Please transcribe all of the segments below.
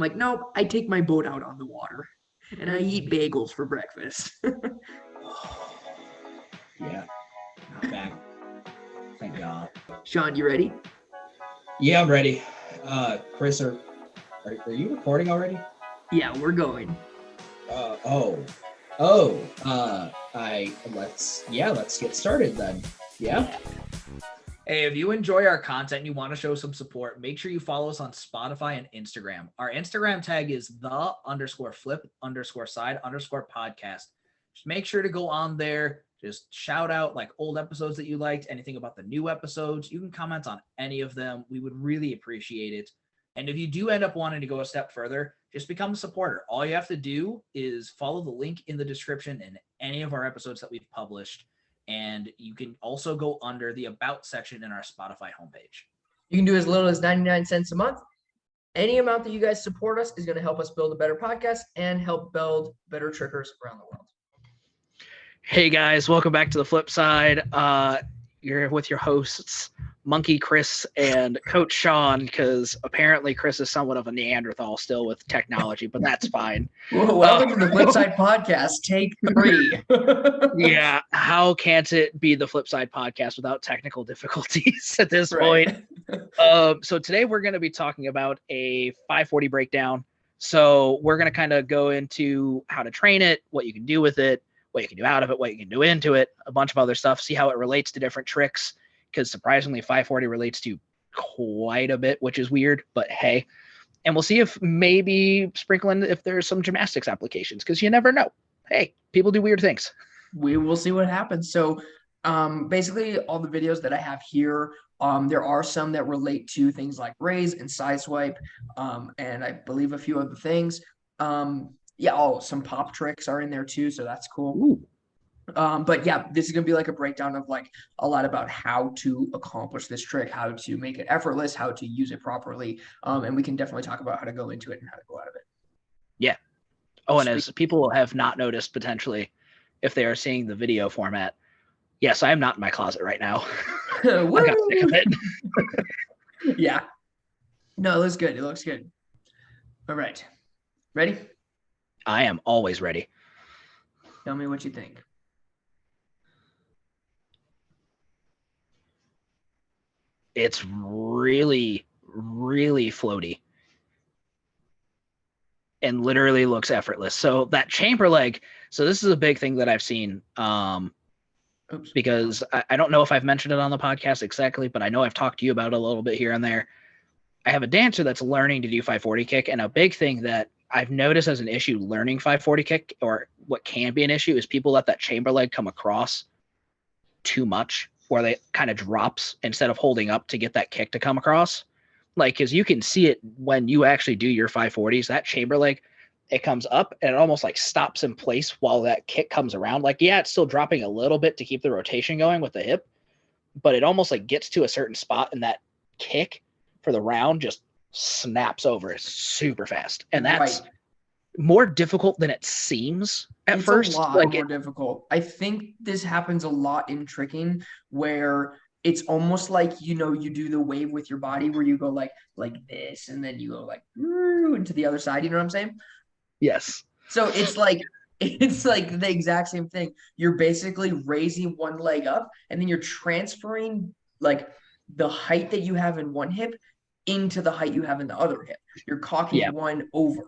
like, nope, I take my boat out on the water and I eat bagels for breakfast. Yeah, I'm back. Thank God. Sean, you ready? Yeah, I'm ready. Chris, are you recording already? Yeah, we're going. Let's get started then. Yeah. Hey, if you enjoy our content and you want to show some support, make sure you follow us on Spotify and Instagram. Our Instagram tag is the_flip_side_podcast. Just make sure to go on there. Just shout out like old episodes that you liked, anything about the new episodes. You can comment on any of them. We would really appreciate it. And if you do end up wanting to go a step further, just become a supporter. All you have to do is follow the link in the description in any of our episodes that we've published. And you can also go under the About section in our Spotify homepage. You can do as little as 99 cents a month. Any amount that you guys support us is going to help us build a better podcast and help build better trickers around the world. Hey guys, welcome back to the flip side. You're with your hosts, Monkey Chris and Coach Sean, because apparently Chris is somewhat of a Neanderthal still with technology, but that's fine. Well, welcome to the Flip Side Podcast, take 3. Yeah, how can't it be the Flip Side Podcast without technical difficulties at this point? So today we're going to be talking about a 540 breakdown. So we're going to kind of go into how to train it, what you can do with it, what you can do out of it, what you can do into it, a bunch of other stuff, see how it relates to different tricks, because surprisingly 540 relates to quite a bit, which is weird, but hey. And we'll see if maybe sprinkle in if there's some gymnastics applications, because you never know. Hey, people do weird things. We will see what happens. So basically all the videos that I have here, there are some that relate to things like raise and side swipe, and I believe a few other things. Some pop tricks are in there too, so that's cool. Ooh. But yeah, this is gonna be like a breakdown of like a lot about how to accomplish this trick, how to make it effortless, how to use it properly, and we can definitely talk about how to go into it and how to go out of it. Yeah. Oh, and as people have not noticed potentially, if they are seeing the video format, yes, I am not in my closet right now. I got sick of it. Yeah. No, it looks good. It looks good. All right. Ready? I am always ready. Tell me what you think. It's really, really floaty and literally looks effortless. So that chamber leg, so this is a big thing that I've seen because I don't know if I've mentioned it on the podcast exactly, but I know I've talked to you about it a little bit here and there. I have a dancer that's learning to do 540 kick, and a big thing that I've noticed as an issue learning 540 kick, or what can be an issue, is people let that chamber leg come across too much, where they kind of drops instead of holding up to get that kick to come across. Like, because you can see it when you actually do your 540s, that chamber leg, it comes up and it almost like stops in place while that kick comes around. Like, yeah, it's still dropping a little bit to keep the rotation going with the hip, but it almost like gets to a certain spot and that kick for the round just snaps over. It's super fast. And that's more difficult than it seems at first. It's a lot more difficult. I think this happens a lot in tricking where it's almost like, you do the wave with your body where you go like this, and then you go like into the other side. You know what I'm saying? Yes. So it's like the exact same thing. You're basically raising one leg up, and then you're transferring like the height that you have in one hip into the height you have in the other hip. You're cocking one over.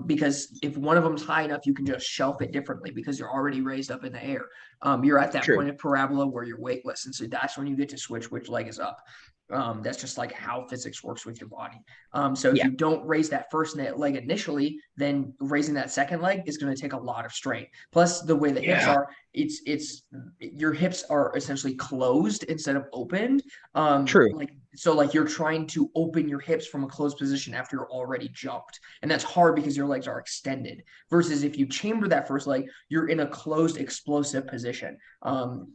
Because if one of them's high enough, you can just shelf it differently because you're already raised up in the air. You're at that point of parabola where you're weightless. And so that's when you get to switch which leg is up. That's just like how physics works with your body. So if you don't raise that first leg initially, then raising that second leg is going to take a lot of strain. Plus the way the hips are, it's your hips are essentially closed instead of opened. True. So you're trying to open your hips from a closed position after you're already jumped. And that's hard because your legs are extended versus if you chamber that first leg, you're in a closed explosive position.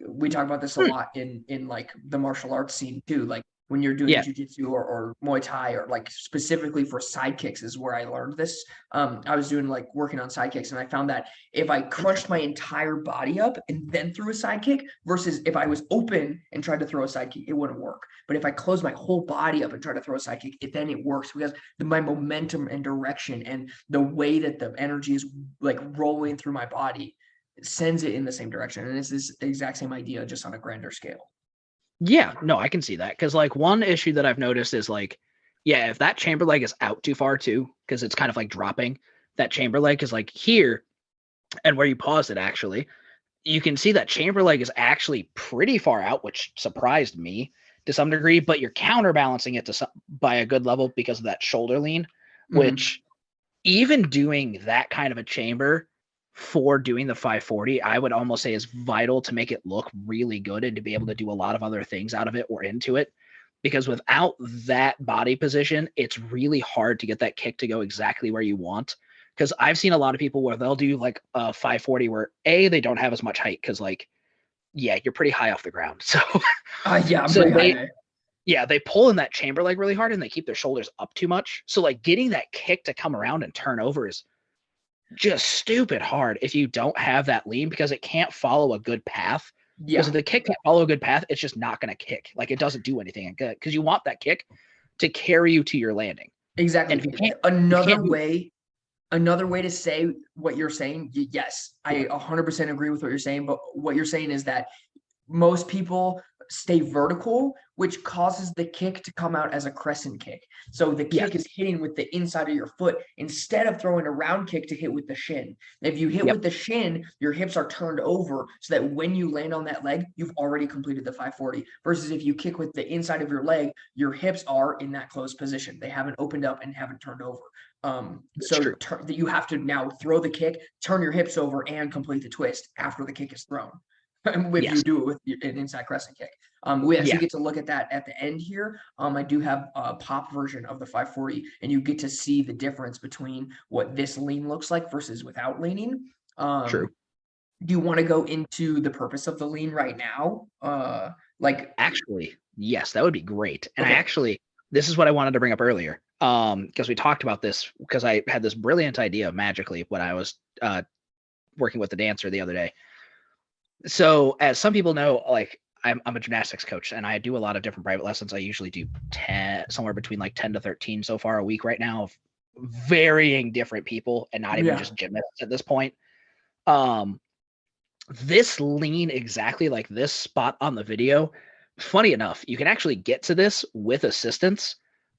We talk about this a lot in like the martial arts scene too. Like when you're doing jiu-jitsu or Muay Thai, or like specifically for side kicks is where I learned this. I was doing like working on side kicks, and I found that if I crunched my entire body up and then threw a side kick versus if I was open and tried to throw a side kick, it wouldn't work. But if I closed my my whole body up and try to throw a side kick, then it works because my momentum and direction and the way that the energy is like rolling through my body sends it in the same direction. And it's this exact same idea, just on a grander scale. Yeah, no, I can see that. Because like one issue that I've noticed is like, yeah, if that chamber leg is out too far too, because it's kind of like dropping, that chamber leg is like here, and where you pause it actually, you can see that chamber leg is actually pretty far out, which surprised me to some degree, but you're counterbalancing it by a good level because of that shoulder lean, which even doing that kind of a chamber for doing the 540, I would almost say is vital to make it look really good and to be able to do a lot of other things out of it or into it. Because without that body position, it's really hard to get that kick to go exactly where you want. Because I've seen a lot of people where they'll do like a 540 where they don't have as much height because like, yeah, you're pretty high off the ground. So Yeah, I'm so pretty high. yeah, they pull in that chamber leg really hard and they keep their shoulders up too much. So like getting that kick to come around and turn over is just stupid hard if you don't have that lean because it can't follow a good path. Yeah, Because if the kick can't follow a good path, it's just not going to kick. Like it doesn't do anything good because you want that kick to carry you to your landing. exactly. And if you can't, Another way to say what you're saying, yes, I 100% agree with what you're saying. But what you're saying is that most people stay vertical, which causes the kick to come out as a crescent kick. So the kick is hitting with the inside of your foot instead of throwing a round kick to hit with the shin. If you hit with the shin, your hips are turned over so that when you land on that leg, you've already completed the 540. Versus if you kick with the inside of your leg, your hips are in that closed position. They haven't opened up and haven't turned over. So you have to now throw the kick, turn your hips over, and complete the twist after the kick is thrown. If you do it with an inside crescent kick. We actually get to look at that at the end here. I do have a pop version of the 540, and you get to see the difference between what this lean looks like versus without leaning. True. Do you want to go into the purpose of the lean right now? Actually, yes, that would be great. And Okay. this is what I wanted to bring up earlier. Because we talked about this because I had this brilliant idea magically when I was working with the dancer the other day. So as some people know, like I'm a gymnastics coach and I do a lot of different private lessons. I usually do 10, somewhere between like 10 to 13 so far a week right now of varying different people and not even just gymnasts at this point. This lean exactly like this spot on the video. Funny enough, you can actually get to this with assistance.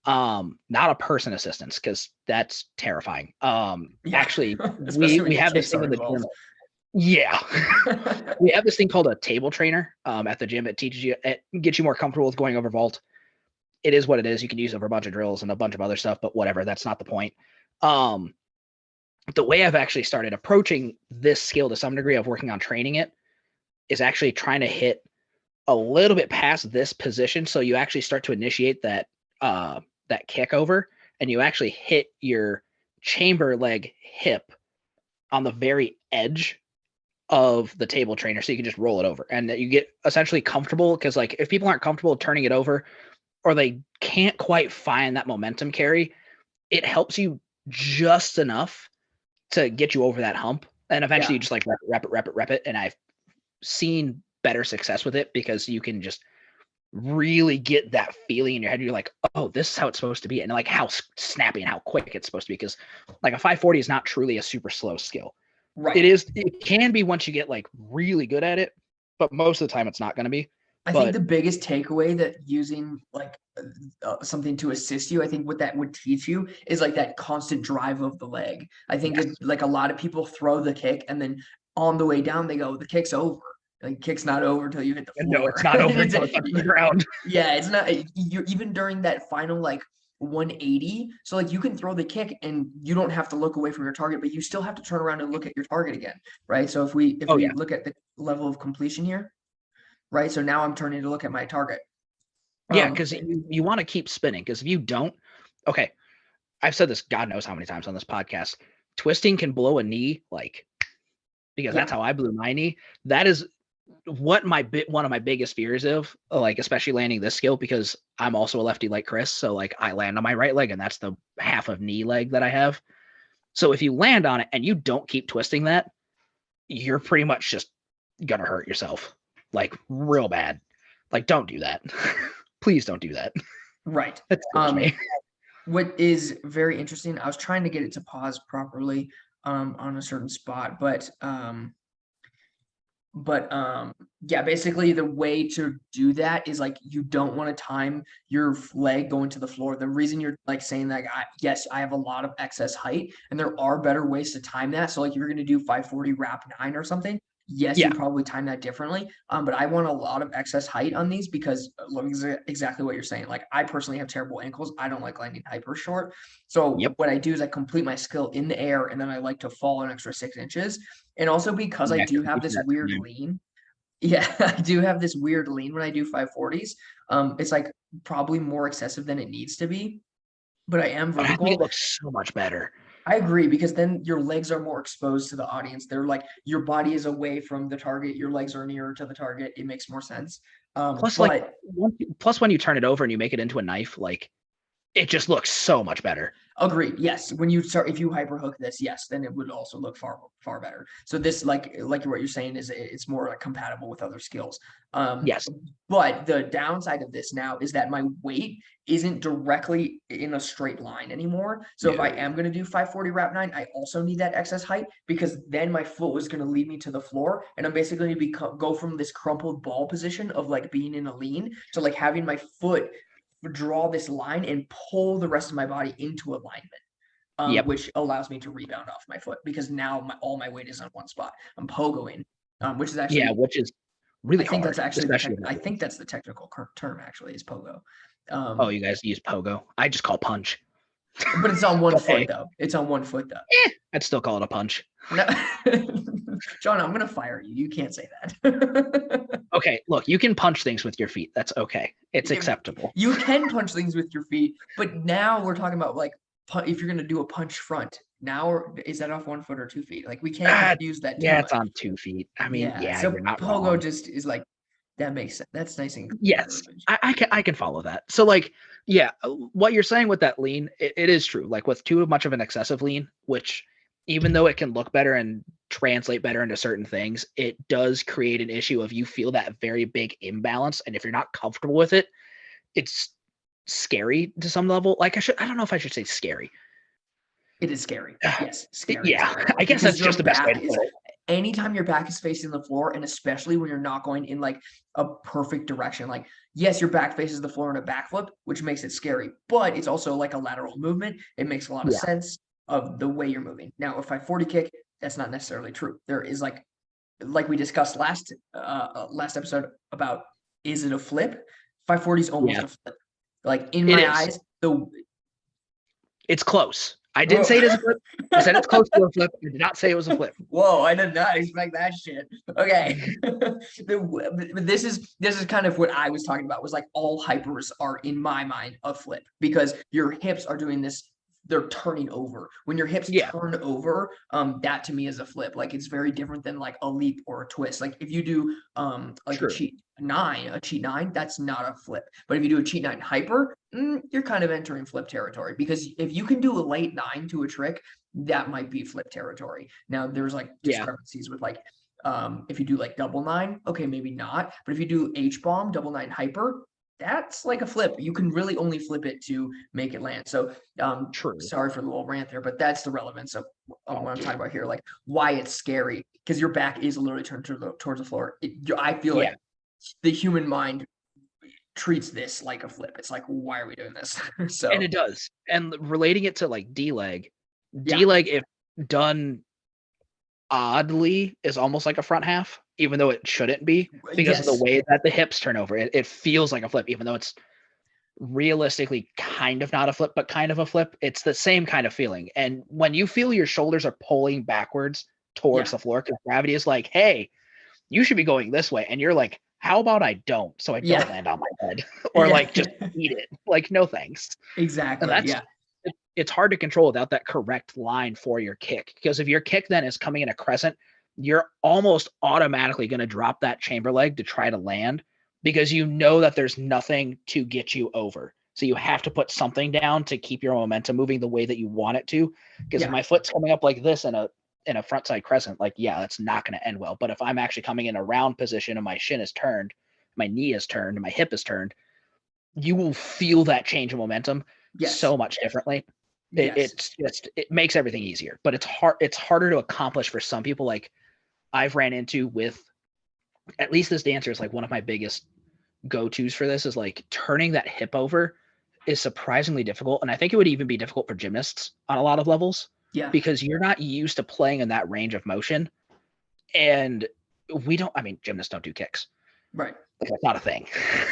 Not a person assistance because that's terrifying. Actually, we have this thing in the gym. Yeah. We have this thing called a table trainer at the gym. It teaches you, it gets you more comfortable with going over vault. It is what it is. You can use it for a bunch of drills and a bunch of other stuff, but whatever, that's not the point. The way I've actually started approaching this skill to some degree of working on training it is actually trying to hit a little bit past this position. So you actually start to initiate that kick over and you actually hit your chamber leg hip on the very edge of the table trainer. So you can just roll it over and you get essentially comfortable. Cause like if people aren't comfortable turning it over or they can't quite find that momentum carry, it helps you just enough to get you over that hump. And eventually you just like rep it. And I've seen better success with it because you can just really get that feeling in your head. You're like, oh, this is how it's supposed to be. And like how snappy and how quick it's supposed to be. Because like a 540 is not truly a super slow skill. Right. It can be once you get like really good at it, but most of the time it's not going to be. I think the biggest takeaway that using like something to assist you, I think what that would teach you is like that constant drive of the leg. I think like a lot of people throw the kick and then on the way down they go, the kick's over. Like kick's not over until you hit the floor. No, it's not over until it's on the ground. Yeah, it's not. You even during that final like 180. So like you can throw the kick and you don't have to look away from your target, but you still have to turn around and look at your target again, right? So if we look at the level of completion here. Right. So now I'm turning to look at my target. Yeah, because you want to keep spinning. Because if you don't, okay, I've said this God knows how many times on this podcast. Twisting can blow a knee, like because that's how I blew my knee. That is what one of my biggest fears of, like especially landing this skill because I'm also a lefty like Chris. So like I land on my right leg and that's the half of knee leg that I have. So if you land on it and you don't keep twisting that, you're pretty much just gonna hurt yourself. Like real bad. Like don't do that. Please don't do that. Right. That's me. What is very interesting, I was trying to get it to pause properly on a certain spot, yeah, basically the way to do that is like you don't want to time your leg going to the floor. The reason you're like saying that, yes, I have a lot of excess height, and there are better ways to time that. So like if you're going to do 540 wrap 9 or something, yes, Yeah. you probably time that differently. But I want a lot of excess height on these because look, exactly what you're saying. Like I personally have terrible ankles. I don't like landing hyper short. So Yep. what I do is I complete my skill in the air, and then I like to fall an extra 6 inches. And also because I Yeah, do 'cause have you this that weird time. lean. Yeah, I do have this weird lean when I do 540s. It's like probably more excessive than it needs to be, but I am But I think it vertical. looks so much better. I agree because then your legs are more exposed to the audience. They're like your body is away from the target, your legs are nearer to the target. It makes more sense. Plus, like, But when you turn it over and you make it into a knife, like, it just looks so much better. agreed. Yes, when you start, if you hyper hook this, yes, then it would also look far better. So this, like what you're saying, is it's more like compatible with other skills. Yes. But the downside of this now is that my weight isn't directly in a straight line anymore. So if I No. am going to do 540 wrap 9, I also need that excess height because then my foot was going to lead me to the floor, and I'm basically going to go from this crumpled ball position of like being in a lean to like having my foot draw this line and pull the rest of my body into alignment, Yep. which allows me to rebound off my foot because now all my weight is on one spot. I'm pogoing, which is Yeah, actually, which is I really think that's hard, actually especially. I think that's the technical term actually is pogo. Oh, you guys use pogo. I just call punch. But it's on one Okay. foot though. It's on one foot though. I'd still call it a punch. No. John, I'm gonna fire you. You can't say that. Okay, look, you can punch things with your feet. That's okay. It's acceptable. You can punch things with your feet, but now we're talking about like if you're gonna do a punch front. Now is that off 1 foot or 2 feet? Like we can't confuse that too Yeah, it's much. on 2 feet. I mean, Yeah. yeah, So you're not pogo wrong. just is like that makes sense. That's nice and Yes, I can follow that. So like, yeah, what you're saying with that lean, it is true. Like with too much of an excessive lean, which even though it can look better and translate better into certain things, it does create an issue of you feel that very big imbalance. And if you're not comfortable with it, it's scary to some level. Like I don't know if I should say scary. It is scary. Yes, scary is Yeah, the right I word guess because that's your just the best way to back is put it. anytime your back is facing the floor, and especially when you're not going in like a perfect direction. Like, yes, your back faces the floor in a backflip, which makes it scary, but it's also like a lateral movement. It makes a lot of Yeah. sense of the way you're moving. Now, if I 40 kick, that's not necessarily true. There is like we discussed last episode about is it a flip? 540 is almost Yeah, a flip. Like in it my is. eyes, the It's close. I didn't say it is a flip. I said it's close to a flip. I did not say it was a flip. Whoa, I did not expect that shit. Okay. This is kind of what I was talking about, was like all hypers are in my mind a flip because your hips are doing this, they're turning over. When your hips Yeah. turn over, that to me is a flip. Like it's very different than like a leap or a twist. Like if you do like True. a cheat nine, that's not a flip. But if you do a cheat nine hyper, you're kind of entering flip territory because if you can do a late 9 to a trick, that might be flip territory. Now there's like Yeah. discrepancies with like if you do like double 9, okay, maybe not. But if you do H bomb, double 9 hyper, that's like a flip. You can really only flip it to make it land. So True. sorry for the little rant there, but that's the relevance of what Oh. I'm talking about here, like why it's scary, because your back is literally turned towards the floor. I feel like the human mind treats this like a flip. It's like, why are we doing this? So And it does. And relating it to like D-leg, Yeah. D-leg, if done oddly, is almost like a front half, even though it shouldn't be, because of yes, the way that the hips turn over. It feels like a flip, even though it's realistically kind of not a flip, but kind of a flip. It's the same kind of feeling. And when you feel your shoulders are pulling backwards towards Yeah. the floor, because gravity is like, hey, you should be going this way. And you're like, how about I don't? So I Yeah. don't land on my head or Yeah. like just eat it. Like, no thanks. exactly. And that's it's hard to control without that correct line for your kick. Because if your kick then is coming in a crescent, you're almost automatically going to drop that chamber leg to try to land because you know that there's nothing to get you over. So you have to put something down to keep your momentum moving the way that you want it to. Because if my foot's coming up like this in a front side crescent, like, yeah, that's not going to end well. But if I'm actually coming in a round position and my shin is turned, my knee is turned, my hip is turned, you will feel that change in momentum Yes. so much differently. It makes everything easier, but it's harder to accomplish for some people. Like I've ran into with, at least this dancer is like one of my biggest go-tos for this, is like turning that hip over is surprisingly difficult. And I think it would even be difficult for gymnasts on a lot of levels. Yeah. Because you're not used to playing in that range of motion. And gymnasts don't do kicks. Right. That's not a thing.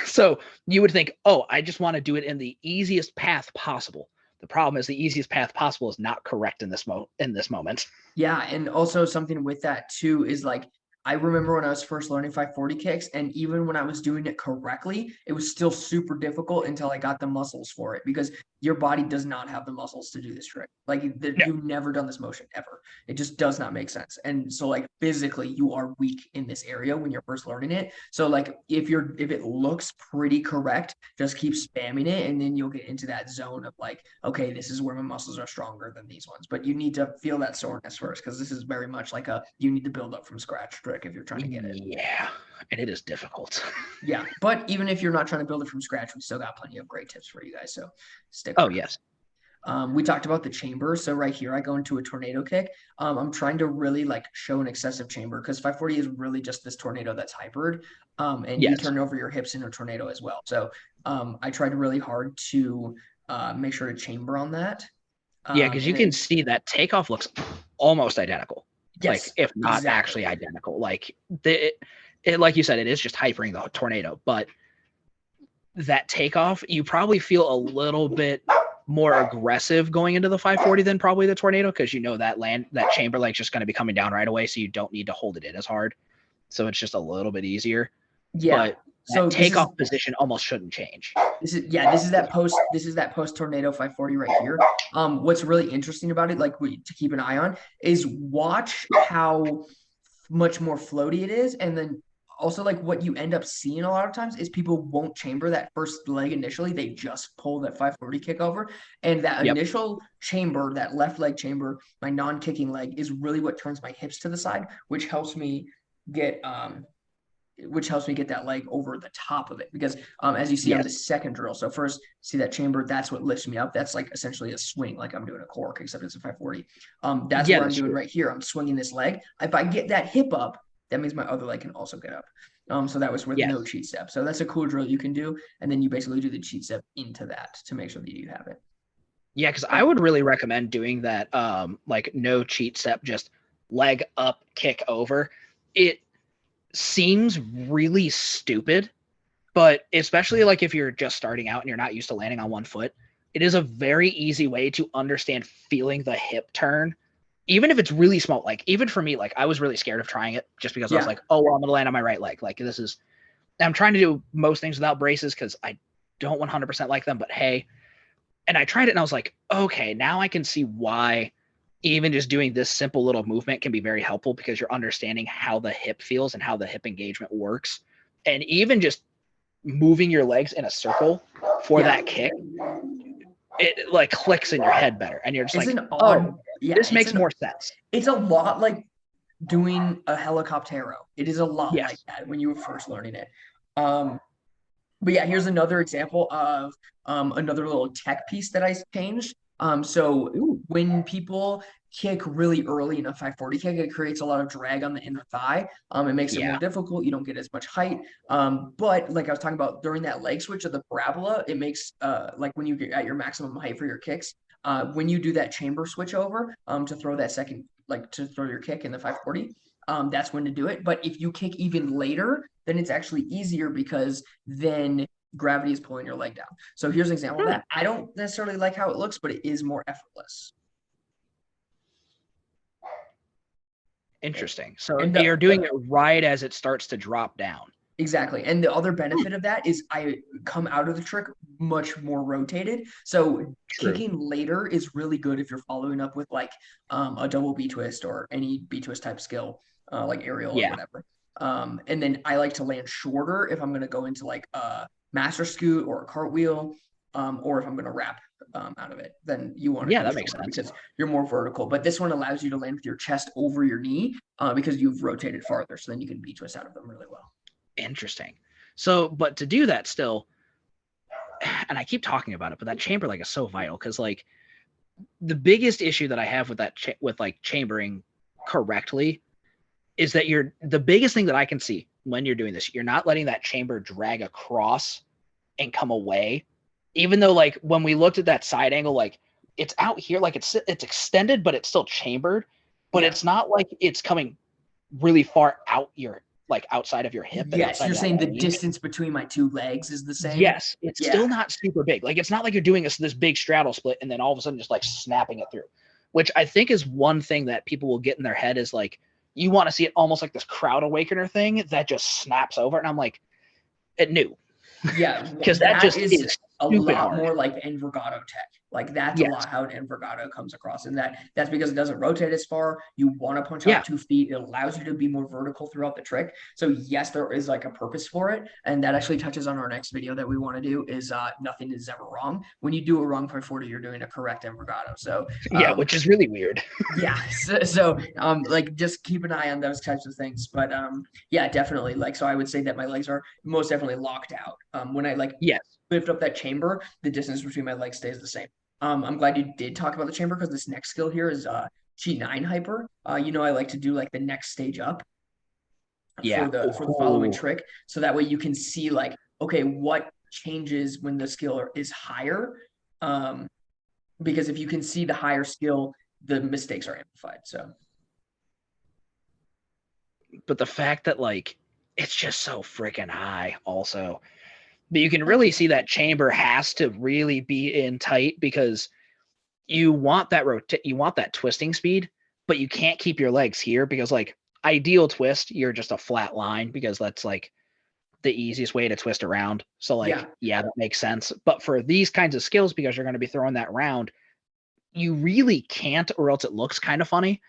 So you would think, oh, I just want to do it in the easiest path possible. The problem is the easiest path possible is not correct in this moment. Yeah, and also something with that too is like, I remember when I was first learning 540 kicks, and even when I was doing it correctly, it was still super difficult until I got the muscles for it, because your body does not have the muscles to do this trick. Like you've never done this motion ever. It just does not make sense. And so like physically you are weak in this area when you're first learning it. So like if it looks pretty correct, just keep spamming it, and then you'll get into that zone of like, okay, this is where my muscles are stronger than these ones. But you need to feel that soreness first, because this is very much like you need to build up from scratch trick if you're trying to get it. Yeah, and it is difficult. Yeah, but even if you're not trying to build it from scratch, we still got plenty of great tips for you guys. So stick around. Yes. We talked about the chamber. So right here, I go into a tornado kick. I'm trying to really like show an excessive chamber, because 540 is really just this tornado that's hypered. And you turn over your hips in a tornado as well. So I tried really hard to make sure to chamber on that. Because you can see that takeoff looks almost identical. Yes, like if not actually identical. Like like you said, it is just hypering the tornado, but that takeoff, you probably feel a little bit more aggressive going into the 540 than probably the tornado, because you know that chamber leg's just going to be coming down right away, so you don't need to hold it in as hard. So it's just a little bit easier. Yeah. But so takeoff position almost shouldn't change. This is that post tornado 540 right here. What's really interesting about it, like to keep an eye on, is watch how much more floaty it is, and then also like what you end up seeing a lot of times is people won't chamber that first leg initially. They just pull that 540 kick over, and that initial chamber, that left leg chamber, my non-kicking leg, is really what turns my hips to the side, which helps me get that leg over the top of it, because as you see on the second drill, so first see that chamber, that's what lifts me up. That's like essentially a swing, like I'm doing a cork, except it's a 540. That's what I'm doing right here. I'm swinging this leg. If I get that hip up, that means my other leg can also get up. So that was with no cheat step. So that's a cool drill you can do, and then you basically do the cheat step into that to make sure that you have it. Yeah, because I would really recommend doing that, like no cheat step, just leg up, kick over. It seems really stupid, but especially like if you're just starting out and you're not used to landing on one foot, it is a very easy way to understand feeling the hip turn, even if it's really small. Like even for me, like I was really scared of trying it just because I was like, oh, well, I'm gonna land on my right leg. Like I'm trying to do most things without braces because I don't 100% like them, but hey. And I tried it and I was like, okay, now I can see why even just doing this simple little movement can be very helpful, because you're understanding how the hip feels and how the hip engagement works. And even just moving your legs in a circle for that kick, it like clicks in your head better. And you're just this makes more sense. It's a lot like doing a helicoptero. It is a lot like that when you were first learning it. But yeah, here's another example of another little tech piece that I changed. When people kick really early in a 540 kick, it creates a lot of drag on the inner thigh. It makes it more difficult. You don't get as much height. But like I was talking about, during that leg switch of the parabola, it makes like when you get at your maximum height for your kicks, when you do that chamber switch over to throw that second, like to throw your kick in the 540, that's when to do it. But if you kick even later, then it's actually easier, because then gravity is pulling your leg down. So here's an example of that. I don't necessarily like how it looks, but it is more effortless. Interesting. So you're doing it right as it starts to drop down. Exactly. And the other benefit of that is I come out of the trick much more rotated. So kicking later is really good if you're following up with like a double B twist or any B twist type skill, like aerial or whatever. And then I like to land shorter if I'm going to go into like a master scoot or a cartwheel, or if I'm going to wrap out of it, then you want to that makes sense, because you're more vertical. But this one allows you to land with your chest over your knee because you've rotated farther, so then you can B twist out of them really well. Interesting. So, but to do that still, and I keep talking about it, but that chamber leg is so vital because like the biggest issue that I have with that with like chambering correctly is that the biggest thing that I can see when you're doing this, you're not letting that chamber drag across and come away. Even though like when we looked at that side angle, like it's out here, like it's extended, but it's still chambered, but it's not like it's coming really far out your like outside of your hip. Yes, you're saying the range. distance between my two legs is the same. Yes, it's still not super big. Like it's not like you're doing this big straddle split and then all of a sudden just like snapping it through, which I think is one thing that people will get in their head is like you want to see it almost like this crowd awakener thing that just snaps over. And I'm like, it knew. Yeah, because that just is a lot hard. more like Envergado tech. Like that's a lot how an Envergado comes across, and that's because it doesn't rotate as far. You want to punch out 2 feet. It allows you to be more vertical throughout the trick. So yes, there is like a purpose for it, and that actually touches on our next video that we want to do. Is nothing is ever wrong. When you do a wrong 540, you're doing a correct Envergado. So which is really weird. So like just keep an eye on those types of things. But yeah, definitely. Like so, I would say that my legs are most definitely locked out. When I lift up that chamber, the distance between my legs stays the same. I'm glad you did talk about the chamber because this next skill here is G9 hyper. I like to do like the next stage up for the following trick. So that way you can see like, okay, what changes when the skill is higher. Because if you can see the higher skill, the mistakes are amplified. So but the fact that like it's just so freaking high also. But you can really see that chamber has to really be in tight because you want that you want that twisting speed, but you can't keep your legs here because like ideal twist, you're just a flat line because that's like the easiest way to twist around. So like, yeah, that makes sense. But for these kinds of skills, because you're going to be throwing that round, you really can't, or else it looks kind of funny.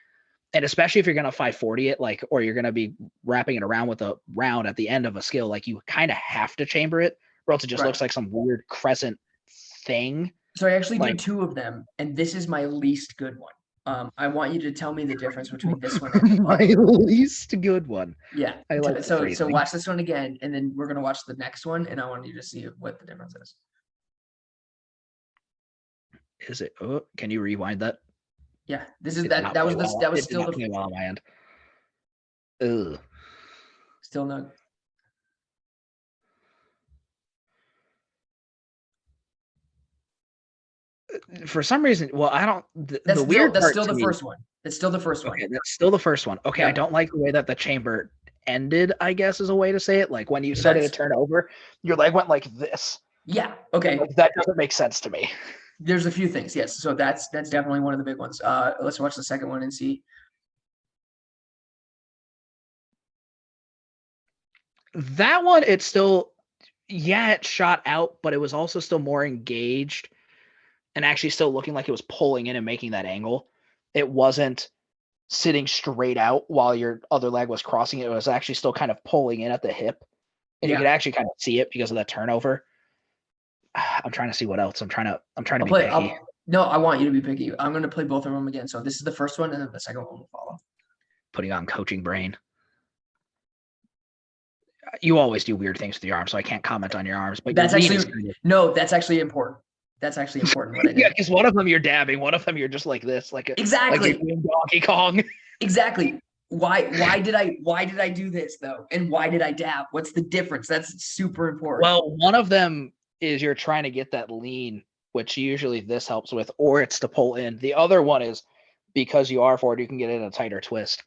And especially if you're going to 540 it, like, or you're going to be wrapping it around with a round at the end of a skill, like you kind of have to chamber it, or else it just looks like some weird crescent thing. So I actually do 2 of them, and this is my least good one. I want you to tell me the difference between this one and my least good one. Yeah. I like so watch this one again, and then we're gonna watch the next one, and I want you to see what the difference is. Is it? Oh, can you rewind that? Yeah, this is that. That was still the well on my end. Ugh. Still no. For some reason, well, I don't. That's still the me, first one. It's still the first one. Okay, that's still the first one. Okay, I don't like the way that the chamber ended, I guess is a way to say it. Like when you started to turn over, your leg went like this. Yeah. Okay. Like, that doesn't make sense to me. There's a few things. Yes. So that's definitely one of the big ones. Let's watch the second one and see. That one, it's still, it shot out, but it was also still more engaged and actually still looking like it was pulling in and making that angle. It wasn't sitting straight out while your other leg was crossing. It was actually still kind of pulling in at the hip. And you could actually kind of see it because of that turnover. I'm trying to see what else. I'm trying to be picky. No, I want you to be picky. I'm going to play both of them again. So this is the first one, and then the second one will follow. Putting on coaching brain. You always do weird things with your arms, so I can't comment on your arms. But that's actually important. That's actually important. What I did. Yeah, because one of them you're dabbing, one of them you're just like this, like exactly like Donkey Kong. Exactly. Why did I do this though? And why did I dab? What's the difference? That's super important. Well, one of them is you're trying to get that lean, which usually this helps with, or it's to pull in. The other one is because you are forward, you can get in a tighter twist.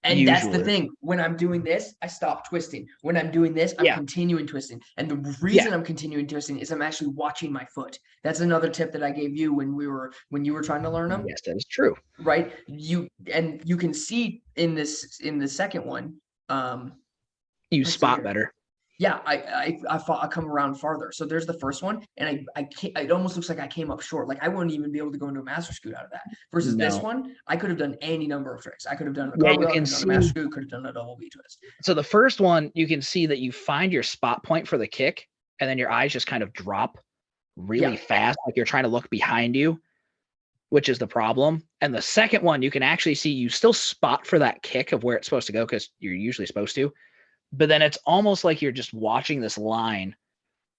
And usually. That's the thing. When I'm doing this, I stop twisting. When I'm doing this, I'm continuing twisting. And the reason I'm continuing twisting is I'm actually watching my foot. That's another tip that I gave you when you were trying to learn them. Yes, that is true. Right? You can see in the second one. You spot better. Yeah, I come around farther. So there's the first one, and it almost looks like I came up short. Like I wouldn't even be able to go into a master scoot out of that. Versus this one, I could have done any number of tricks. I could have done a cartwheel, a master scoot, could have done a double V twist. So the first one, you can see that you find your spot point for the kick, and then your eyes just kind of drop really fast, like you're trying to look behind you, which is the problem. And the second one, you can actually see you still spot for that kick of where it's supposed to go because you're usually supposed to. But then it's almost like you're just watching this line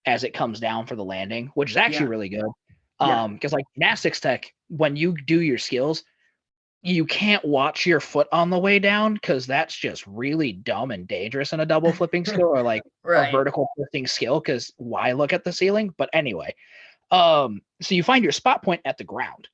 as it comes down for the landing, which is actually Yeah. really good. Yeah. Because like gymnastics tech, when you do your skills, you can't watch your foot on the way down because that's just really dumb and dangerous in a double flipping skill or like a Right. vertical flipping skill. Because why look at the ceiling? But anyway, so you find your spot point at the ground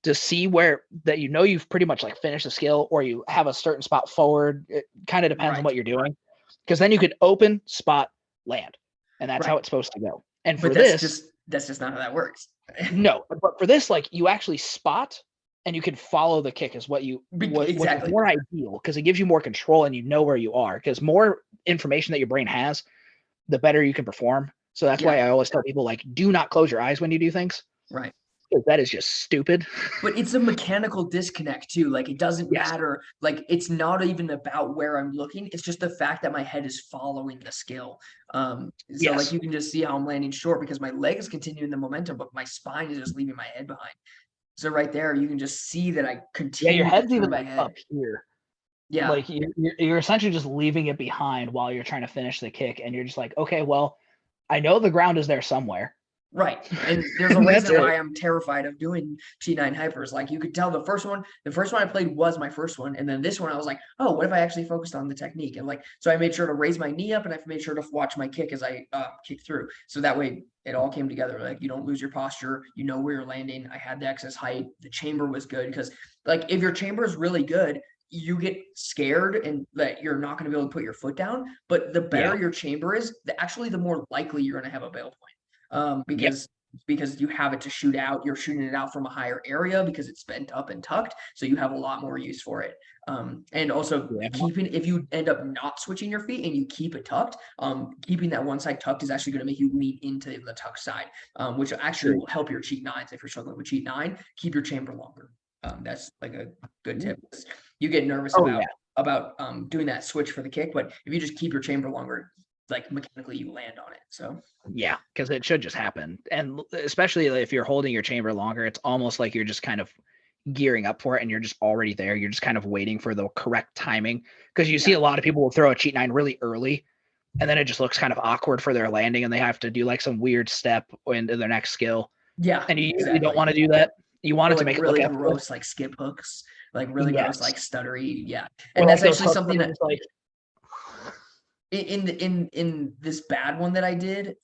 to see where that you've pretty much like finished the skill, or you have a certain spot forward. It kind of depends on Right. what you're doing, because then you could open, spot, land, and that's how Right. it's supposed to go. And But for that's this, just not how that works. no, but for this, like you actually spot and you can follow the kick is what which is Exactly. more ideal because it gives you more control and you know where you are. Because more information that your brain has, the better you can perform. So that's why Yeah. I always tell people like, do not close your eyes when you do things. Right. Because that is just stupid. But it's a mechanical disconnect too. Like it doesn't Yes. matter. Like it's not even about where I'm looking. It's just the fact that my head is following the skill. So like Yes. you can just see how I'm landing short because my legs continuing the momentum, but my spine is just leaving my head behind. So right there, you can just see that I Yeah, continue your head's through even my like head. up here. Yeah. Like you're essentially just leaving it behind while you're trying to finish the kick, and you're just like, okay, well, I know the ground is there somewhere. Right. And there's a That's reason it. why I'm terrified of doing G9 hypers. Like you could tell the first one I played was my first one. And then this one I was like, oh, what if I actually focused on the technique? And like, so I made sure to raise my knee up and I made sure to watch my kick as I kick through. So that way it all came together. Like you don't lose your posture, you know where you're landing. I had the excess height. The chamber was good because like if your chamber is really good, you get scared and that you're not going to be able to put your foot down. But the better your chamber is, the more likely you're going to have a bail point. Because you have it to shoot out, you're shooting it out from a higher area because it's bent up and tucked, so you have a lot more use for it. And also if you end up not switching your feet and you keep it tucked, keeping that one side tucked is actually going to make you lean into the tucked side, which actually will help your cheat nines. If you're struggling with cheat nine, keep your chamber longer. That's like a good tip. You get nervous about doing that switch for the kick, but if you just keep your chamber longer, like mechanically you land on it. So yeah, because it should just happen. And especially if you're holding your chamber longer, it's almost like you're just kind of gearing up for it and you're just already there. You're just kind of waiting for the correct timing. Because you see a lot of people will throw a cheat nine really early and then it just looks kind of awkward for their landing and they have to do like some weird step into their next skill. Yeah. And you usually don't want to do that. You want it to make it really look gross, like skip hooks, like really gross, like stuttery. Yeah. And or that's like actually something that like in this bad one that I did,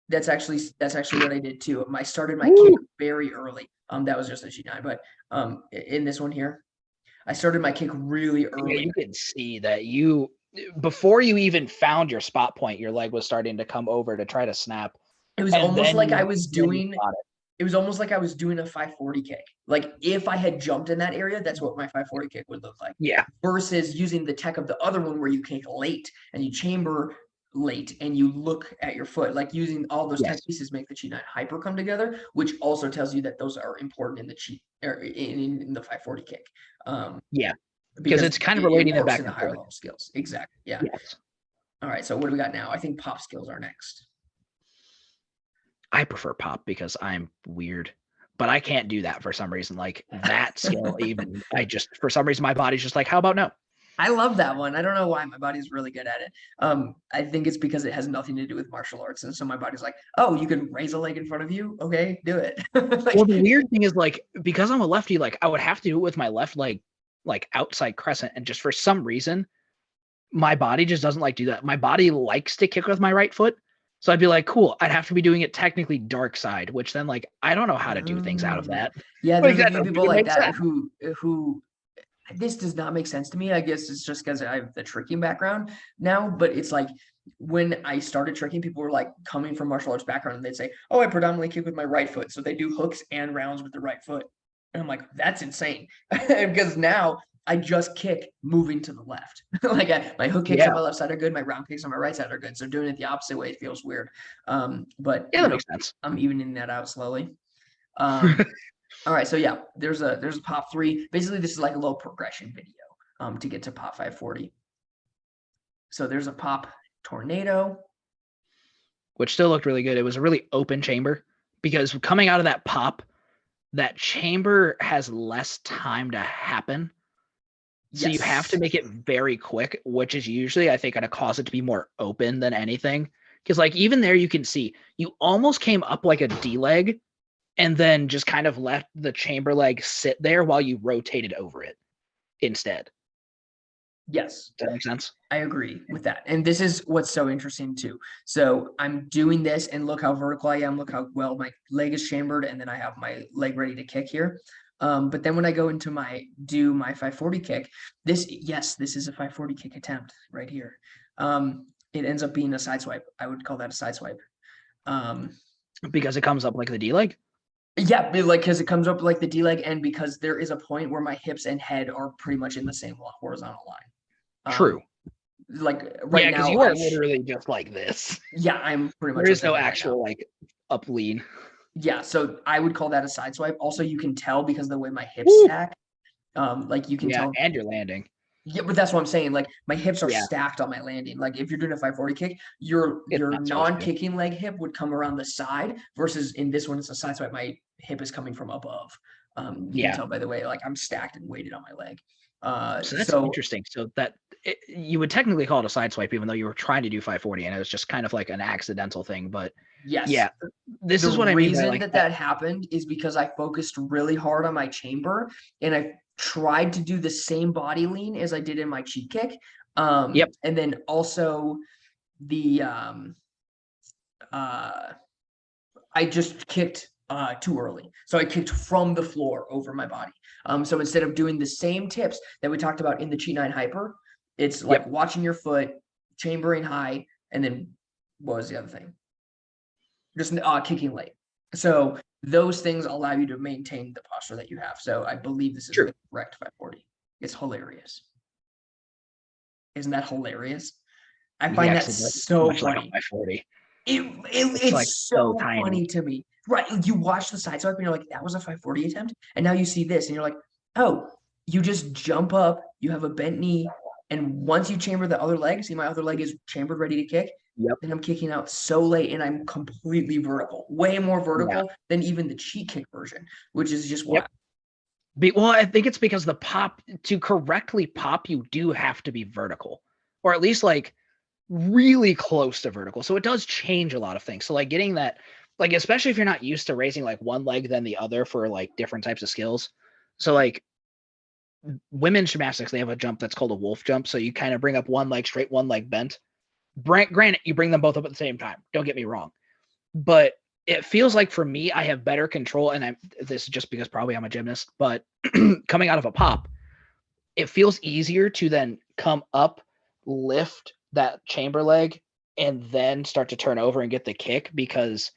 that's actually what I did too. I started my kick very early. That was just a G9, but in this one here, I started my kick really early. Yeah, you can see that before you even found your spot point, your leg was starting to come over to try to snap. It was almost like I was doing a 540 kick. Like if I had jumped in that area, that's what my 540 kick would look like. Yeah. Versus using the tech of the other one where you kick late and you chamber late and you look at your foot, like using all those tech pieces make the cheat 9 hyper come together, which also tells you that those are important in the cheat or in the 540 kick. Because it's kind of relating it back to the higher level skills. Exactly. Yeah. Yes. All right. So what do we got now? I think pop skills are next. I prefer pop because I'm weird, but I can't do that for some reason. Like that skill, even for some reason, my body's just like, how about no? I love that one. I don't know why my body's really good at it. I think it's because it has nothing to do with martial arts. And so my body's like, oh, you can raise a leg in front of you. Okay, do it. Well, the weird thing is like, because I'm a lefty, like I would have to do it with my left leg, like outside crescent. And just for some reason, my body just doesn't like do that. My body likes to kick with my right foot. So I'd be like, cool, I'd have to be doing it technically dark side, which then like, I don't know how to do things out of that. Yeah, there's a few people like that who this does not make sense to me. I guess it's just because I have the tricking background now, but it's like when I started tricking, people were like coming from martial arts background and they'd say, oh, I predominantly kick with my right foot. So they do hooks and rounds with the right foot. And I'm like, that's insane. Because now I just kick moving to the left. Like my hook kicks on my left side are good. My round kicks on my right side are good. So doing it the opposite way feels weird. But that makes sense. I'm evening that out slowly. All right, so yeah, there's a pop 3. Basically, this is like a little progression video to get to pop 540. So there's a pop tornado, which still looked really good. It was a really open chamber because coming out of that pop, that chamber has less time to happen. So you have to make it very quick, which is usually, I think, going to cause it to be more open than anything. Because like even there you can see you almost came up like a D leg and then just kind of let the chamber leg sit there while you rotated over it instead. Yes. Does that make sense? I agree with that. And this is what's so interesting too. So I'm doing this and look how vertical I am. Look how well my leg is chambered. And then I have my leg ready to kick here. But then when I go into my 540 kick, this is a 540 kick attempt right here. It ends up being a side swipe. I would call that a side swipe. Because it comes up like the D leg? Yeah, because it comes up like the D leg, and because there is a point where my hips and head are pretty much in the same horizontal line. True. Like right now, because you are literally just like this. Yeah, I'm pretty much. There is no actual like up lean. Yeah, so I would call that a side swipe. Also, you can tell because of the way my hips stack. Like you can tell. And you're landing. Yeah, but that's what I'm saying. Like my hips are Yeah. stacked on my landing. Like if you're doing a 540 kick, your non-kicking leg hip would come around the side versus in this one, it's a side swipe. My hip is coming from above. You can tell by the way, like I'm stacked and weighted on my leg. So that's interesting. So that you would technically call it a side swipe, even though you were trying to do 540, and it was just kind of like an accidental thing. But yes, yeah, this is what I mean. The reason that happened is because I focused really hard on my chamber, and I tried to do the same body lean as I did in my cheat kick. And then also the I just kicked too early. So I kicked from the floor over my body. So instead of doing the same tips that we talked about in the Cheat 9 Hyper, it's like watching your foot, chambering high, and then what was the other thing? Just kicking late. So those things allow you to maintain the posture that you have. So I believe this is the correct 540. It's hilarious. Isn't that hilarious? I find that so funny. Like 540. It's like so funny to me. Right. You watch the side swipe and you're like, that was a 540 attempt. And now you see this and you're like, oh, you just jump up, you have a bent knee, and once you chamber the other leg, see my other leg is chambered, ready to kick. Then I'm kicking out so late and I'm completely vertical, way more vertical than even the cheat kick version, which is just wild. Well, I think it's because the pop, to correctly pop, you do have to be vertical, or at least like really close to vertical. So it does change a lot of things. So like getting that, like, especially if you're not used to raising like one leg then the other for like different types of skills. So like women's gymnastics, they have a jump that's called a wolf jump. So you kind of bring up one leg straight, one leg bent. Granted, you bring them both up at the same time. Don't get me wrong. But it feels like for me, I have better control. And this is just because probably I'm a gymnast, but coming out of a pop, it feels easier to then come up, lift that chamber leg, and then start to turn over and get the kick because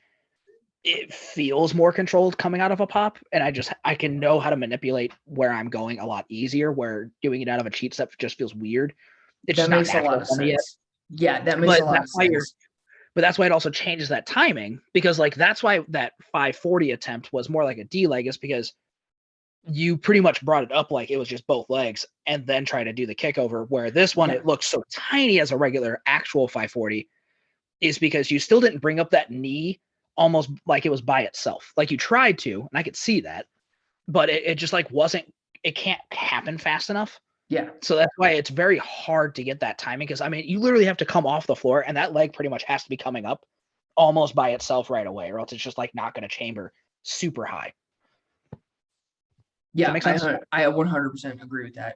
it feels more controlled coming out of a pop. And I can know how to manipulate where I'm going a lot easier, where doing it out of a cheat step just feels weird. It's just makes a lot of sense. Yet. Yeah, that makes a lot of sense. But that's why it also changes that timing, because like that's why that 540 attempt was more like a D leg, is because you pretty much brought it up like it was just both legs and then try to do the kick over, where this one, it looks so tiny as a regular actual 540 is because you still didn't bring up that knee almost like it was by itself. Like you tried to, and I could see that, but it just like it can't happen fast enough. Yeah. So that's why it's very hard to get that timing, because I mean, you literally have to come off the floor and that leg pretty much has to be coming up almost by itself right away, or else it's just like not going to chamber super high. Yeah, I 100% agree with that.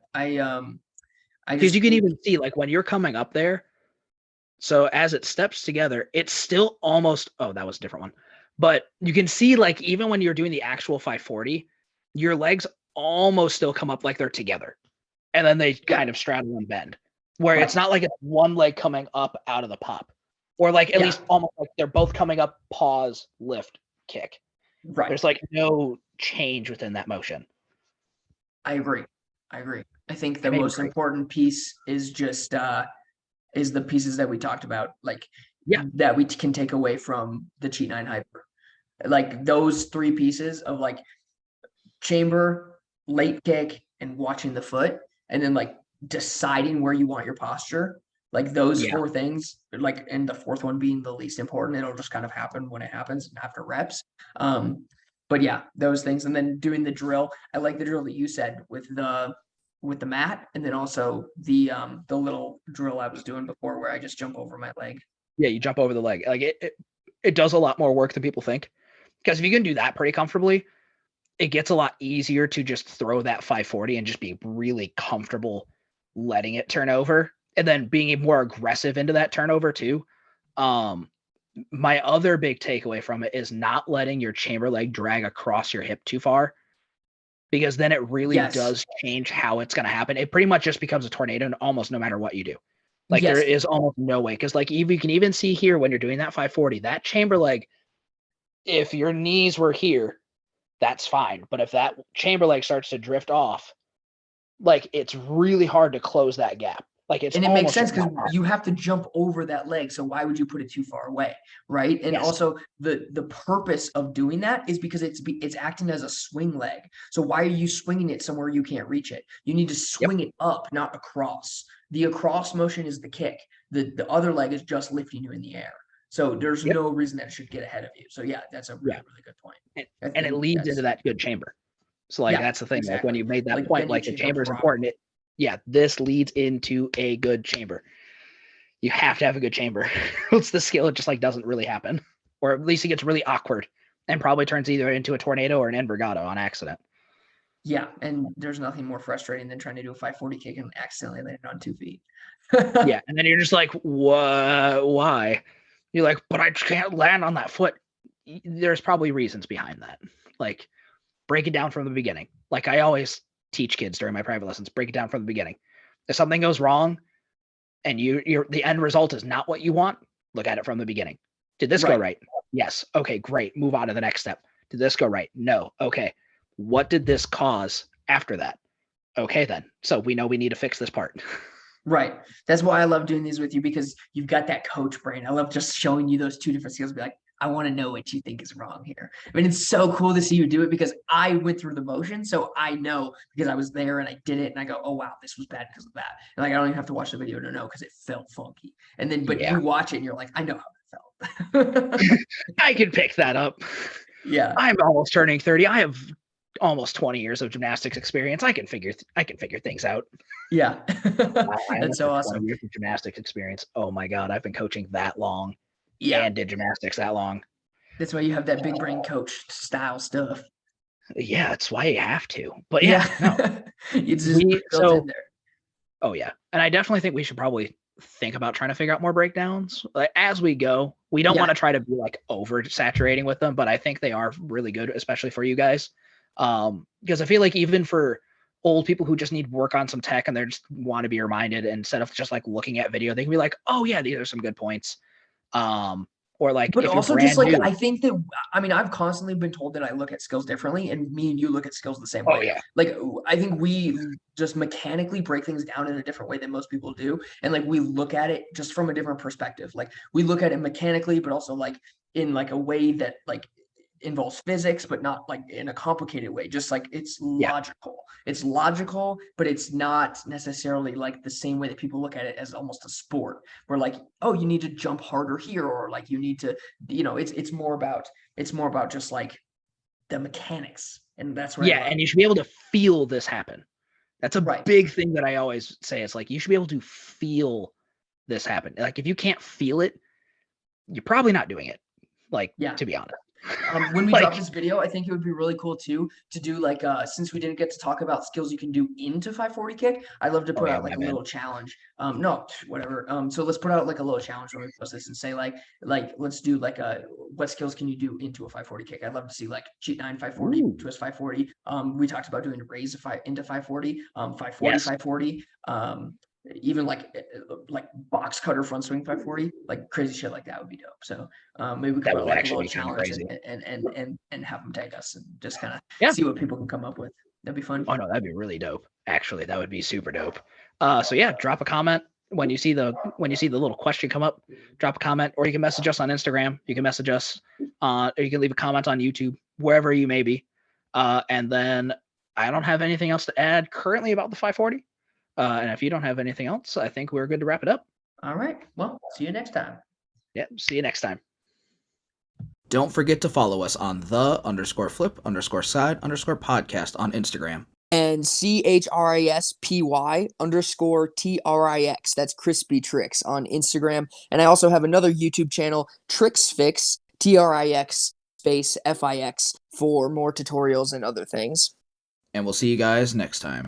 Because you can even see like when you're coming up there, so as it steps together, it's still almost, that was a different one. But you can see like even when you're doing the actual 540, your legs almost still come up like they're together. And then they kind of straddle and bend, where it's not like it's one leg coming up out of the pop, or like at least almost like they're both coming up, pause, lift, kick. Right. There's like no change within that motion. I agree. I think the most important piece is just is the pieces that we talked about, like that we can take away from the Cheat 9 Hyper. Like those three pieces of like chamber, late kick, and watching the foot, and then like deciding where you want your posture. Like those four things, like, and the fourth one being the least important. It'll just kind of happen when it happens after reps. But yeah, those things. And then doing the drill. I like the drill that you said with the mat, and then also the little drill I was doing before where I just jump over my leg. Yeah, you jump over the leg. Like it does a lot more work than people think. Because if you can do that pretty comfortably, it gets a lot easier to just throw that 540 and just be really comfortable letting it turn over, and then being more aggressive into that turnover too. My other big takeaway from it is not letting your chamber leg drag across your hip too far, because then it really Yes. does change how it's going to happen. It pretty much just becomes a tornado almost no matter what you do. Like Yes. there is almost no way. Because like you can even see here when you're doing that 540, that chamber leg, if your knees were here, that's fine. But if that chamber leg starts to drift off, like it's really hard to close that gap. Like it's And it makes almost sense just because you have to jump over that leg. So why would you put it too far away, right? And Yes. also the purpose of doing that is because it's acting as a swing leg. So why are you swinging it somewhere you can't reach it? You need to swing it up, not across. The across motion is the kick. The other leg is just lifting you in the air. So there's no reason that it should get ahead of you. So yeah, that's a really good point. and it leads into that good chamber. So like that's the thing. exactly. Like when you made that Like, point, then you like the chamber chamber is properly. important. This leads into a good chamber. You have to have a good chamber. It's the skill. It just like doesn't really happen, or at least it gets really awkward and probably turns either into a tornado or an invergado on accident. Yeah, and there's nothing more frustrating than trying to do a 540 kick and accidentally land on 2 feet. Yeah, and then you're just like, what? Why? You're like, but I can't land on that foot. There's probably reasons behind that. Like, break it down from the beginning. Like I always teach kids during my private lessons, break it down from the beginning. If something goes wrong and you're the end result is not what you want, look at it from the beginning. Did this go right? Yes. Okay, great. Move on to the next step. Did this go right? No. Okay. What did this cause after that? Okay, then. So we know we need to fix this part. Right. That's why I love doing these with you, because you've got that coach brain. I love just showing you those two different skills. Be like, I want to know what you think is wrong here. I mean, it's so cool to see you do it because I went through the motion. So I know because I was there and I did it and I go, oh, wow, this was bad because of that. And like, I don't even have to watch the video to know because it felt funky. And then, but you watch it and you're like, I know how it felt. I can pick that up. Yeah. I'm almost turning 30. I have almost 20 years of gymnastics experience. I can figure things out. Yeah. I That's so awesome. 20 years of gymnastics experience. Oh my God. I've been coaching that long. Yeah. And did gymnastics that long. That's why you have that big brain coach style stuff. Yeah, that's why you have to. But no. It's just built in there. Oh yeah. And I definitely think we should probably think about trying to figure out more breakdowns like, as we go. We don't want to try to be like over saturating with them, but I think they are really good, especially for you guys. Because I feel like even for old people who just need work on some tech and they just want to be reminded, instead of just like looking at video, they can be like, oh yeah, these are some good points. Or like, but if also you're just like, new, I think that, I mean, I've constantly been told that I look at skills differently, and me and you look at skills the same way. Oh yeah. Like, I think we just mechanically break things down in a different way than most people do. And like, we look at it just from a different perspective. Like we look at it mechanically, but also like in like a way that like involves physics, but not like in a complicated way. Just like it's logical. It's logical, but it's not necessarily like the same way that people look at it as almost a sport. Where like, oh, you need to jump harder here, or like you need to, it's more about just like the mechanics, and that's where and you should be able to feel this happen. That's a big thing that I always say. It's like you should be able to feel this happen. Like if you can't feel it, you're probably not doing it. Like to be honest. When we drop this video, I think it would be really cool too to do like since we didn't get to talk about skills you can do into 540 kick, I'd love to put out like a little challenge. No, whatever. So let's put out like a little challenge when we post this and say like let's do like what skills can you do into a 540 kick? I'd love to see like cheat 9 540, twist 540. We talked about doing a raise into 540, 540, 540. Even like box cutter front swing 540, like crazy shit like that would be dope. So maybe we could put like a little challenge and have them tag us and just kind of see what people can come up with. That'd be fun. Oh no, that'd be really dope. Actually, that would be super dope. So yeah, drop a comment when you see the little question come up. Drop a comment, or you can message us on Instagram. You can message us, or you can leave a comment on YouTube, wherever you may be. And then I don't have anything else to add currently about the 540. And if you don't have anything else, I think we're good to wrap it up. All right. Well, see you next time. Yeah, see you next time. Don't forget to follow us on _flip_side_podcast on Instagram. and CHRISPY_TRIX. That's chrispy-trix on Instagram. And I also have another YouTube channel, TrixFix, TRIX space FIX, for more tutorials and other things. And we'll see you guys next time.